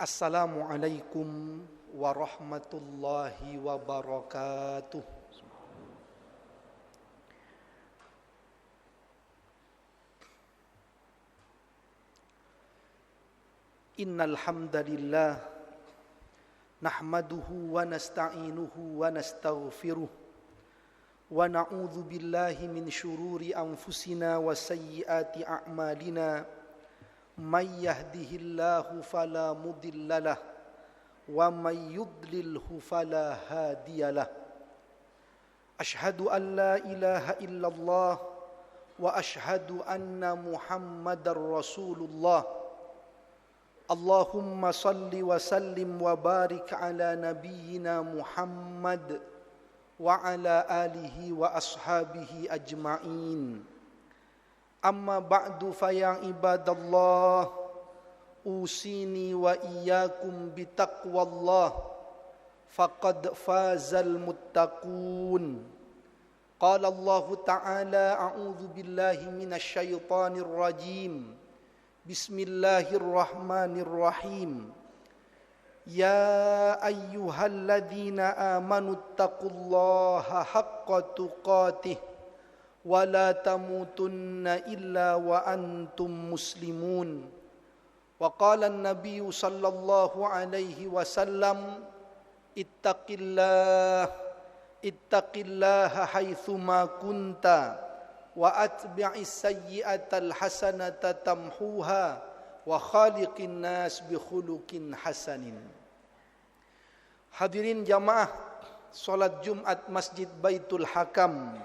Assalamualaikum warahmatullahi wabarakatuh. Innal hamdalillah nahmaduhu wa nasta'inuhu wa nastaghfiruh wa na'udzu billahi min syururi anfusina wa sayyiati a'malina. Man yahdihillahu fala mudhillalah wa man yudlilhu fala hadiyalah. Asyhadu an la ilaha illallah wa asyhadu anna Muhammadar Rasulullah. Allahumma salli wa sallim wa barik ala nabiyyina Muhammad wa ala alihi wa ashabihi ajma'in. Amma ba'du fa ya ibadallah, usini wa iyyakum bitaqwallah, faqad fazal muttaqun. Qala Allah ta'ala, a'udzu billahi minasy syaithanir rajim. Bismillahirrahmanirrahim. Ya ayyuhalladzina amanu taqullaha haqqa tuqatih wa la tamutunna illa wa antum muslimun. Wa qala an-nabiy sallallahu alaihi wasallam, ittaqillaha haitsu ma kunta wa atbi'is sayyi'atal hasanata tamhuha wa khaliqin nas bi khuluqin hasanin. Hadirin jamaah salat Jumat Masjid Baitul Hakam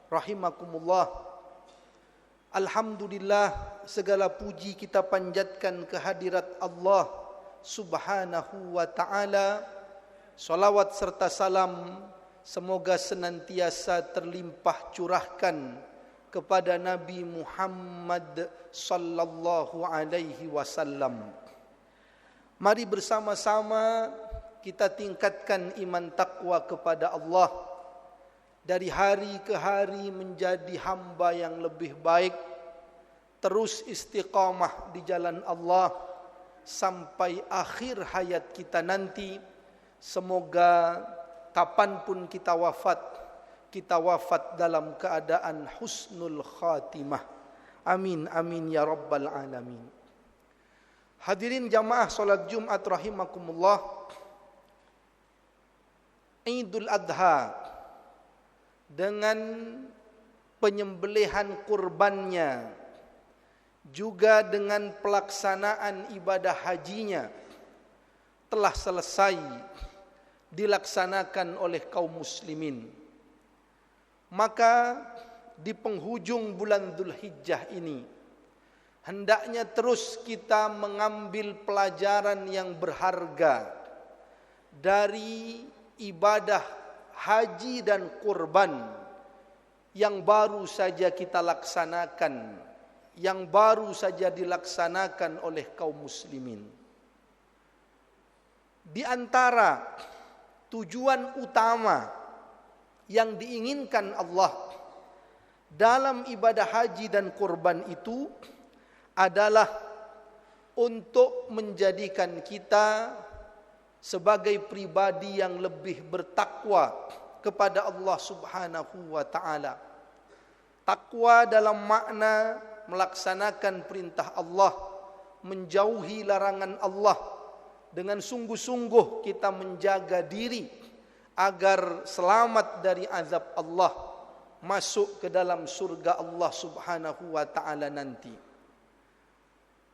rahimakumullah. Alhamdulillah, segala puji kita panjatkan kehadirat Allah Subhanahu wa ta'ala. Salawat serta salam semoga senantiasa terlimpah curahkan kepada Nabi Muhammad sallallahu alaihi wasallam. Mari bersama-sama kita tingkatkan iman takwa kepada Allah, dari hari ke hari menjadi hamba yang lebih baik, terus istiqamah di jalan Allah sampai akhir hayat kita nanti. Semoga kapanpun kita wafat dalam keadaan husnul khatimah. Amin amin ya rabbal alamin. Hadirin jamaah salat Jumat rahimakumullah. Idul Adha dengan penyembelihan kurbannya, juga dengan pelaksanaan ibadah hajinya, telah selesai dilaksanakan oleh kaum muslimin. Maka di penghujung bulan Dzulhijjah ini hendaknya terus kita mengambil pelajaran yang berharga dari ibadah haji dan kurban yang baru saja kita laksanakan, yang baru saja dilaksanakan oleh kaum muslimin. Di antara tujuan utama yang diinginkan Allah dalam ibadah haji dan kurban itu adalah untuk menjadikan kita sebagai pribadi yang lebih bertakwa kepada Allah Subhanahu wa ta'ala. Takwa dalam makna melaksanakan perintah Allah, menjauhi larangan Allah. Dengan sungguh-sungguh kita menjaga diri agar selamat dari azab Allah, masuk ke dalam surga Allah Subhanahu wa ta'ala nanti.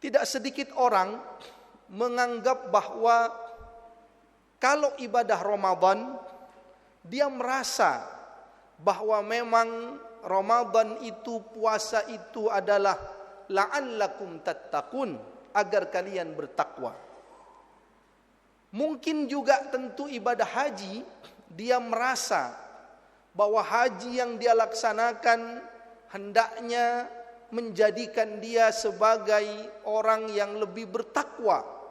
Tidak sedikit orang menganggap bahwa kalau ibadah Ramadan, dia merasa bahwa memang Ramadan itu, puasa itu adalah la'allakum tattaqun, agar kalian bertakwa. Mungkin juga tentu ibadah haji, dia merasa bahwa haji yang dia laksanakan hendaknya menjadikan dia sebagai orang yang lebih bertakwa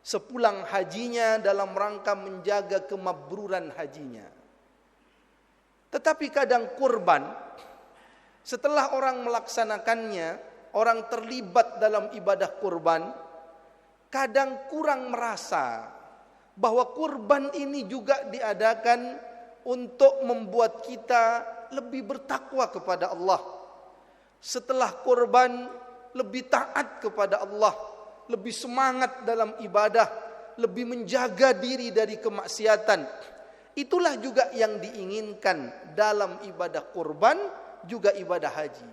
sepulang hajinya dalam rangka menjaga kemabruran hajinya. Tetapi kadang kurban, setelah orang melaksanakannya, orang terlibat dalam ibadah kurban, kadang kurang merasa bahwa kurban ini juga diadakan untuk membuat kita lebih bertakwa kepada Allah. Setelah kurban lebih taat kepada Allah, lebih semangat dalam ibadah, lebih menjaga diri dari kemaksiatan. Itulah juga yang diinginkan dalam ibadah kurban, juga ibadah haji.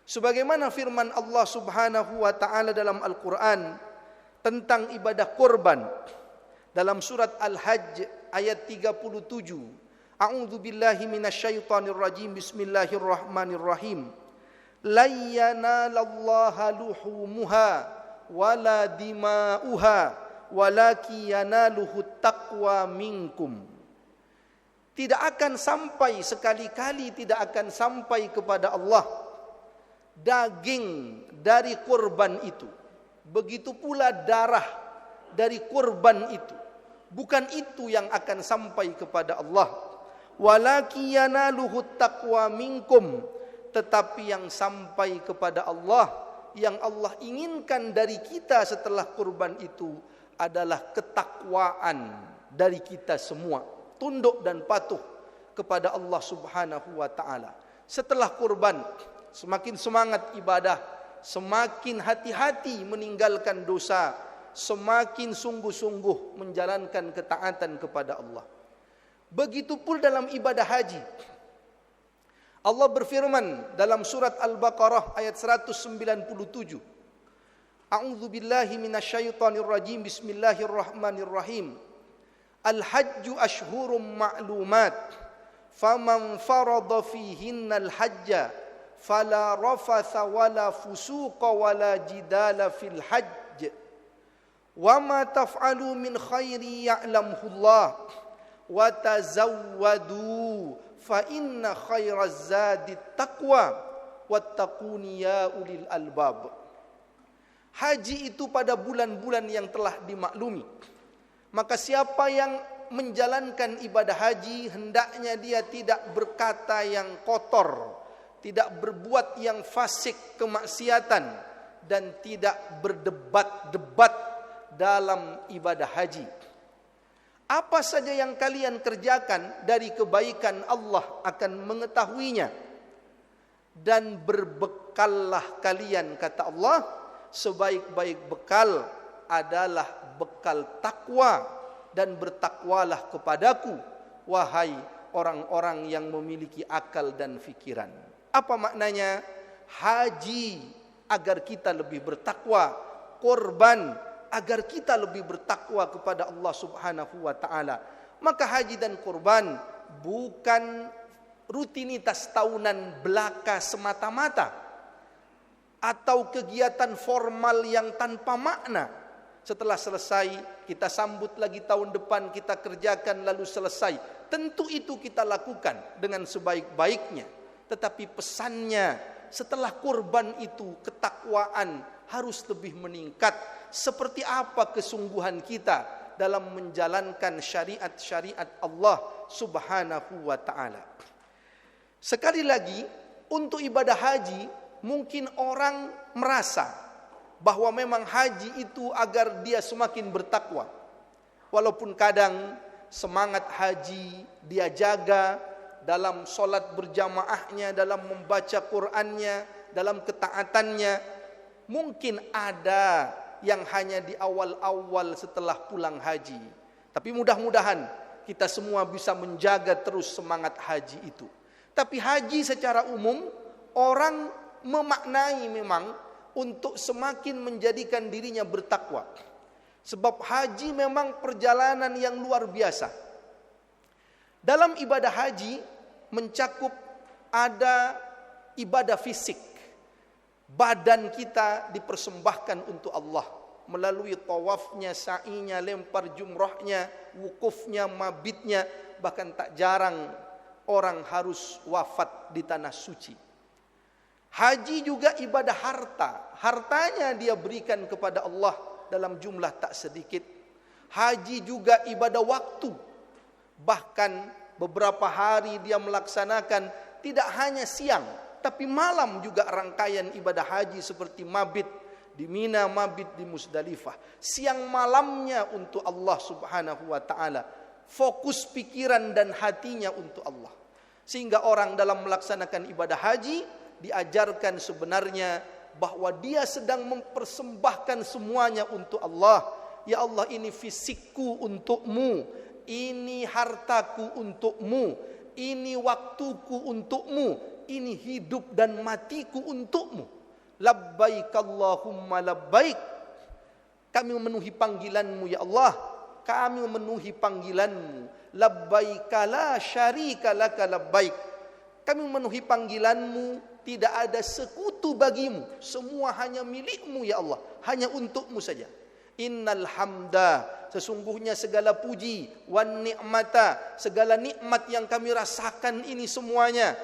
Sebagaimana firman Allah Subhanahu wa taala dalam Al-Qur'an tentang ibadah kurban dalam surat Al-Hajj ayat 37. A'udzu billahi minasyaitonir rajim. Bismillahirrahmanirrahim. La yanalallaha luhumuha wala dima'uha walakin yanaluhu taqwa minkum. Tidak akan sampai, sekali-kali tidak akan sampai kepada Allah daging dari kurban itu. Begitu pula darah dari kurban itu. Bukan itu yang akan sampai kepada Allah. Walakin yanaluhu taqwa minkum. Tetapi yang sampai kepada Allah, yang Allah inginkan dari kita setelah kurban itu adalah ketakwaan dari kita semua. Tunduk dan patuh kepada Allah Subhanahu wa taala. Setelah kurban, semakin semangat ibadah, semakin hati-hati meninggalkan dosa, semakin sungguh-sungguh menjalankan ketaatan kepada Allah. Begitu pula dalam ibadah haji. Allah berfirman dalam surat Al-Baqarah ayat 197. A'udzu billahi minasyaitonir rajim. Bismillahirrahmanirrahim. Al-hajju ashhurum ma'lumat. Faman farada fihinna al-hajja fala rafatha wala fusuqa wala jidala fil hajj. Wa ma taf'alu min khairi ya'lamhu Allah. Wa tazawwadu fa inna khairaz zadi taqwa wattaquni ya ulil albab. Haji itu pada bulan-bulan yang telah dimaklumi. Maka siapa yang menjalankan ibadah haji, hendaknya dia tidak berkata yang kotor, tidak berbuat yang fasik kemaksiatan, dan tidak berdebat-debat dalam ibadah haji. Apa saja yang kalian kerjakan dari kebaikan, Allah akan mengetahuinya. Dan berbekallah kalian, kata Allah, sebaik-baik bekal adalah bekal takwa, dan bertakwalah kepadaku, wahai orang-orang yang memiliki akal dan fikiran. Apa maknanya? Haji agar kita lebih bertakwa, kurban agar kita lebih bertakwa kepada Allah Subhanahu wa taala. Maka haji dan kurban bukan rutinitas tahunan belaka semata-mata, atau kegiatan formal yang tanpa makna. Setelah selesai, kita sambut lagi tahun depan, kita kerjakan lalu selesai. Tentu itu kita lakukan dengan sebaik-baiknya. Tetapi pesannya, setelah kurban itu, ketakwaan harus lebih meningkat. Seperti apa kesungguhan kita dalam menjalankan syariat-syariat Allah Subhanahu wa ta'ala. Sekali lagi, untuk ibadah haji, mungkin orang merasa bahwa memang haji itu agar dia semakin bertakwa. Walaupun kadang semangat haji dia jaga dalam solat berjamaahnya, dalam membaca Qur'annya, dalam ketaatannya. Mungkin ada yang hanya di awal-awal setelah pulang haji. Tapi mudah-mudahan kita semua bisa menjaga terus semangat haji itu. Tapi haji secara umum, orang memaknai memang untuk semakin menjadikan dirinya bertakwa. Sebab haji memang perjalanan yang luar biasa. Dalam ibadah haji mencakup ada ibadah fisik. Badan kita dipersembahkan untuk Allah melalui tawafnya, sa'inya, lempar jumrahnya, wukufnya, mabitnya. Bahkan tak jarang orang harus wafat di tanah suci. Haji juga ibadah harta. Hartanya dia berikan kepada Allah dalam jumlah tak sedikit. Haji juga ibadah waktu. Bahkan beberapa hari dia melaksanakan tidak hanya siang, tapi malam juga rangkaian ibadah haji seperti mabit di Mina, mabit di Musdalifah. Siang malamnya untuk Allah Subhanahu wa taala. Fokus pikiran dan hatinya untuk Allah. Sehingga orang dalam melaksanakan ibadah haji diajarkan sebenarnya bahwa dia sedang mempersembahkan semuanya untuk Allah. Ya Allah, ini fisikku untukmu, ini hartaku untukmu, ini waktuku untukmu, ini hidup dan matiku untukmu. Labbaik Allahumma labbaik. Kami memenuhi panggilanmu ya Allah. Kami memenuhi panggilanmu. Labbaik la syarika laka labbaik. Kami memenuhi panggilanmu, tidak ada sekutu bagimu. Semua hanya milikmu ya Allah. Hanya untukmu saja. Innal hamda, sesungguhnya segala puji, wan ni'mata, segala nikmat yang kami rasakan ini semuanya,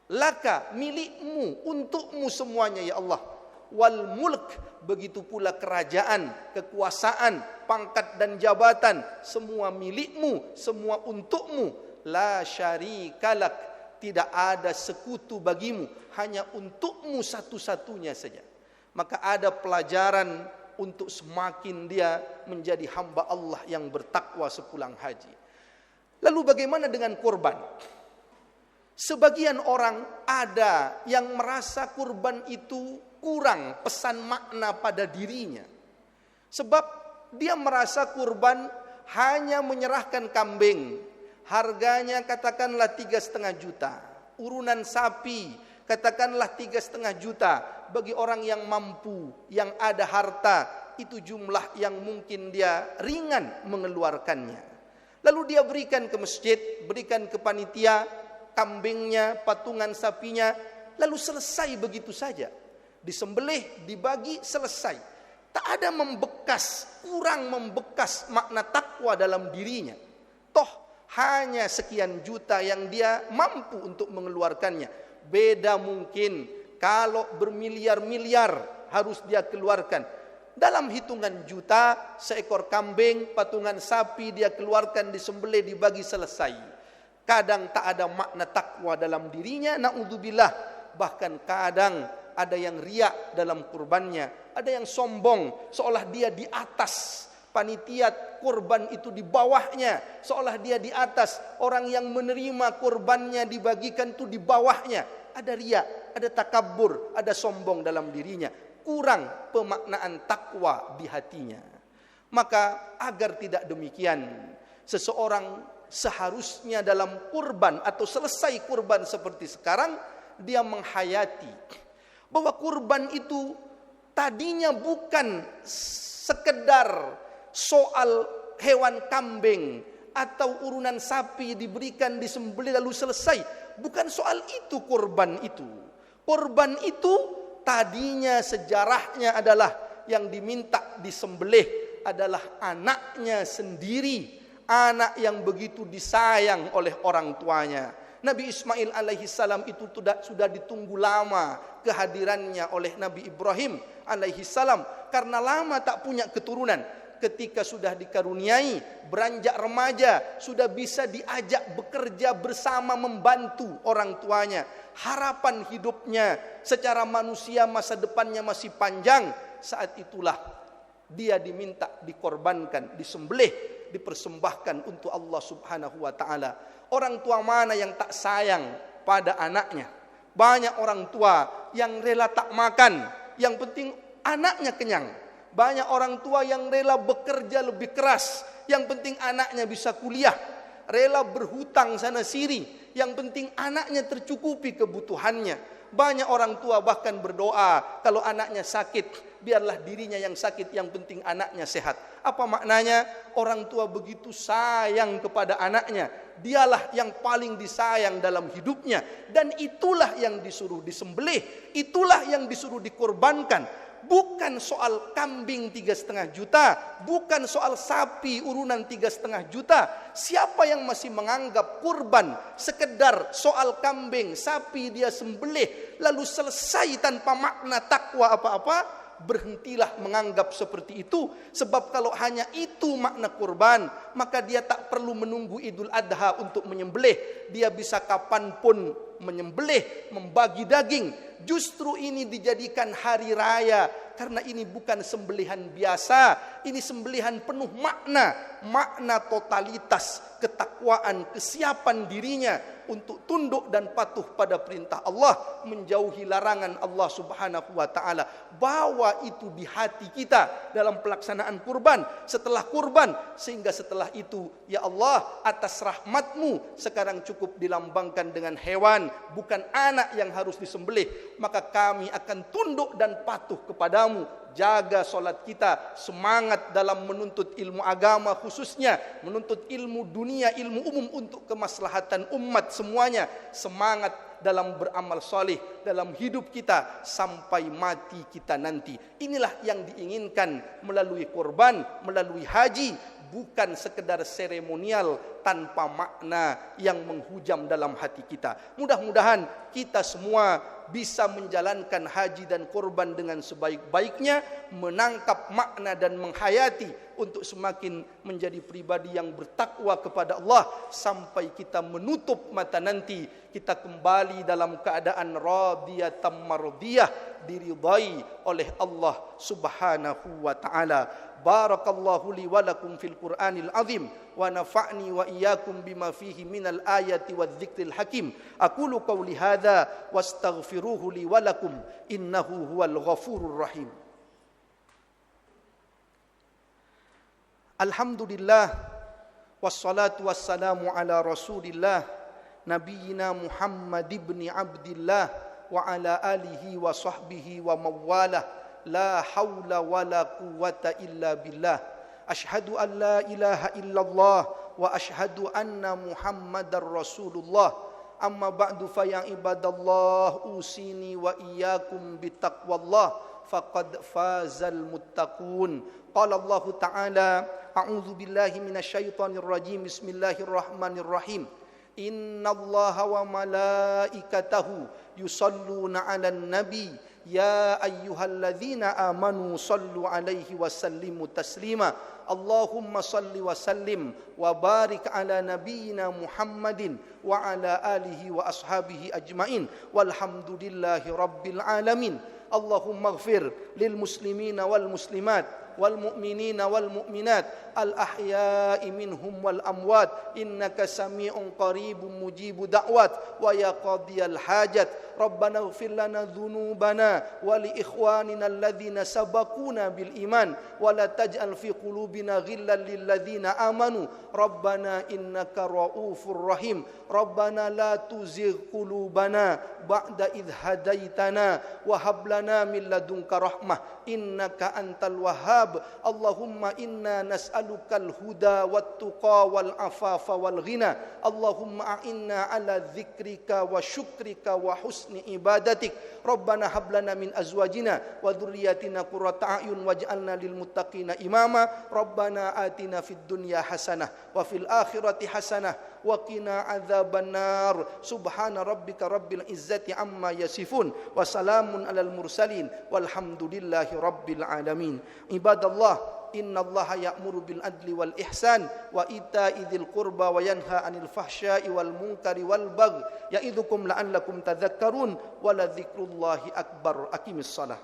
laka, milikmu, untukmu semuanya ya Allah. Wal mulk, begitu pula kerajaan, kekuasaan, pangkat dan jabatan, semua milikmu, semua untukmu. La syarikalak, tidak ada sekutu bagimu, hanya untukmu satu-satunya saja. Maka ada pelajaran untuk semakin dia menjadi hamba Allah yang bertakwa sepulang haji. Lalu bagaimana dengan kurban? Sebagian orang ada yang merasa kurban itu kurang pesan makna pada dirinya. Sebab dia merasa kurban hanya menyerahkan kambing. Harganya katakanlah 3,5 juta. Urunan sapi katakanlah 3,5 juta. Bagi orang yang mampu, yang ada harta, itu jumlah yang mungkin dia ringan mengeluarkannya. Lalu dia berikan ke masjid, berikan ke panitia, kambingnya, patungan sapinya, lalu selesai begitu saja. Disembelih, dibagi, selesai. Tak ada membekas, kurang membekas makna takwa dalam dirinya. Toh hanya sekian juta yang dia mampu untuk mengeluarkannya. Beda mungkin kalau bermiliar-miliar harus dia keluarkan. Dalam hitungan juta, seekor kambing, patungan sapi dia keluarkan, disembelih, dibagi, selesai. Kadang tak ada makna takwa dalam dirinya, na'udzubillah. Bahkan kadang ada yang riak dalam kurbannya, ada yang sombong, seolah dia di atas panitia kurban itu di bawahnya, seolah dia di atas, orang yang menerima kurbannya dibagikan itu di bawahnya. Ada riak, ada takabur, ada sombong dalam dirinya, kurang pemaknaan takwa di hatinya. Maka agar tidak demikian, seseorang seharusnya dalam kurban atau selesai kurban seperti sekarang, dia menghayati bahwa kurban itu tadinya bukan sekedar soal hewan kambing atau urunan sapi diberikan, disembelih lalu selesai. Bukan soal itu kurban itu. Kurban itu tadinya sejarahnya adalah yang diminta disembelih adalah anaknya sendiri. Anak yang begitu disayang oleh orang tuanya. Nabi Ismail alaihi salam itu sudah ditunggu lama kehadirannya oleh Nabi Ibrahim alaihi salam. Karena lama tak punya keturunan. Ketika sudah dikaruniai, beranjak remaja, sudah bisa diajak bekerja bersama membantu orang tuanya. Harapan hidupnya secara manusia masa depannya masih panjang. Saat itulah dia diminta dikorbankan, disembelih, dipersembahkan untuk Allah Subhanahu wa taala. Orang tua mana yang tak sayang pada anaknya? Banyak orang tua yang rela tak makan, yang penting anaknya kenyang. Banyak orang tua yang rela bekerja lebih keras, yang penting anaknya bisa kuliah. Rela berhutang sana sini, yang penting anaknya tercukupi kebutuhannya. Banyak orang tua bahkan berdoa kalau anaknya sakit, biarlah dirinya yang sakit, yang penting anaknya sehat. Apa maknanya? Orang tua begitu sayang kepada anaknya. Dialah yang paling disayang dalam hidupnya. Dan itulah yang disuruh disembelih. Itulah yang disuruh dikorbankan. Bukan soal kambing 3,5 juta, bukan soal sapi urunan 3,5 juta. Siapa yang masih menganggap kurban sekedar soal kambing, sapi dia sembelih lalu selesai tanpa makna takwa apa-apa, berhentilah menganggap seperti itu. Sebab kalau hanya itu makna kurban, maka dia tak perlu menunggu Idul Adha untuk menyembelih. Dia bisa kapanpun menyembelih, membagi daging. Justru ini dijadikan hari raya Karena ini bukan sembelihan biasa, ini sembelihan penuh makna, makna totalitas, ketakwaan, kesiapan dirinya untuk tunduk dan patuh pada perintah Allah, menjauhi larangan Allah Subhanahu wa taala. Bawa itu di hati kita dalam pelaksanaan kurban, setelah kurban, sehingga setelah itu, ya Allah, atas rahmat-Mu sekarang cukup dilambangkan dengan hewan, bukan anak yang harus disembelih. Maka kami akan tunduk dan patuh kepadamu. Jaga solat kita, semangat dalam menuntut ilmu agama, khususnya menuntut ilmu dunia, ilmu umum untuk kemaslahatan umat semuanya. Semangat dalam beramal soleh dalam hidup kita sampai mati kita nanti. Inilah yang diinginkan melalui kurban, melalui haji, bukan sekedar seremonial tanpa makna yang menghujam dalam hati kita. Mudah-mudahan kita semua bisa menjalankan haji dan kurban dengan sebaik-baiknya, menangkap makna dan menghayati untuk semakin menjadi pribadi yang bertakwa kepada Allah sampai kita menutup mata nanti, kita kembali dalam keadaan radiyatan mardiyah, diridai oleh Allah Subhanahu wa taala. Barakallahu li wa lakum fil Qur'anil azim wa nafa'ni wa iyyakum bima fihi minal ayati wadh-dhikril hakim. Aqulu qawli hadza wastaghfiruhu li wa lakum innahu huwal ghafurur rahim. Alhamdulillah wassalatu wassalamu ala Rasulillah nabiyyina Muhammad ibn Abdillah wa ala alihi wa sahbihi wa mawalah. La haula wa la quwwata illa billah. Ashhadu an la ilaha illallah wa ashhadu anna Muhammadar Rasulullah. Amma ba'du fa ya ibadallah usini wa iyyakum bittaqwallah faqad fazal muttaqun. Qala Allah Ta'ala a'udzu billahi minasyaitonir rajim. Bismillahirrahmanirrahim. Innallaha wa malaikatahu yusalluna 'alan nabi ya ayyuhalladzina amanu sallu 'alaihi wa sallimu taslima. Allahumma salli wa sallim wa barik ala nabiyyina Muhammadin wa ala alihi wa ashabihi ajmain walhamdulillahi rabbil alamin. Allahumma ighfir lil muslimina wal muslimat wal mu'minina wal mu'minat al ahya'i minhum wal amwat innaka sami'un qaribun mujibu da'wat wa ya qadiyal hajat. Rabbana ighfir lana dhunubana wa li ikhwanina alladhina sabaquna bil iman wa la taj'al fi qulubina ghillan lil ladzina amanu rabbana innaka raufur rahim. Rabbana la tuzigh qulubana ba'da idh hadaitana wa hab lana min ladunka rahmah innaka antal wahhab. Allahumma inna nas'alukal huda wat tuqa wal afafa wal ghina. Allahumma a'inna ala dzikrika wa syukrika wa husni ibadatik. Rabbana hab lana min azwajina wa dhurriyyatina qurrata a'yun waj'alna lil muttaqina imama. Rabbana atina fid dunya hasanah wa fil akhirati hasanah wa qina adzabannar. Subhana rabbika rabbil izzati amma yasifun wa salamun alal mursalin walhamdulillahi rabbil alamin. Ibadallah, innallaha ya'muru bil adli wal ihsan wa ita'i dzil qurba wa yanha 'anil fahsya'i wal munkari wal baghi ya'idzukum la'allakum tadhakkarun wa la dzikrullahi akbar. Aqimis shalah.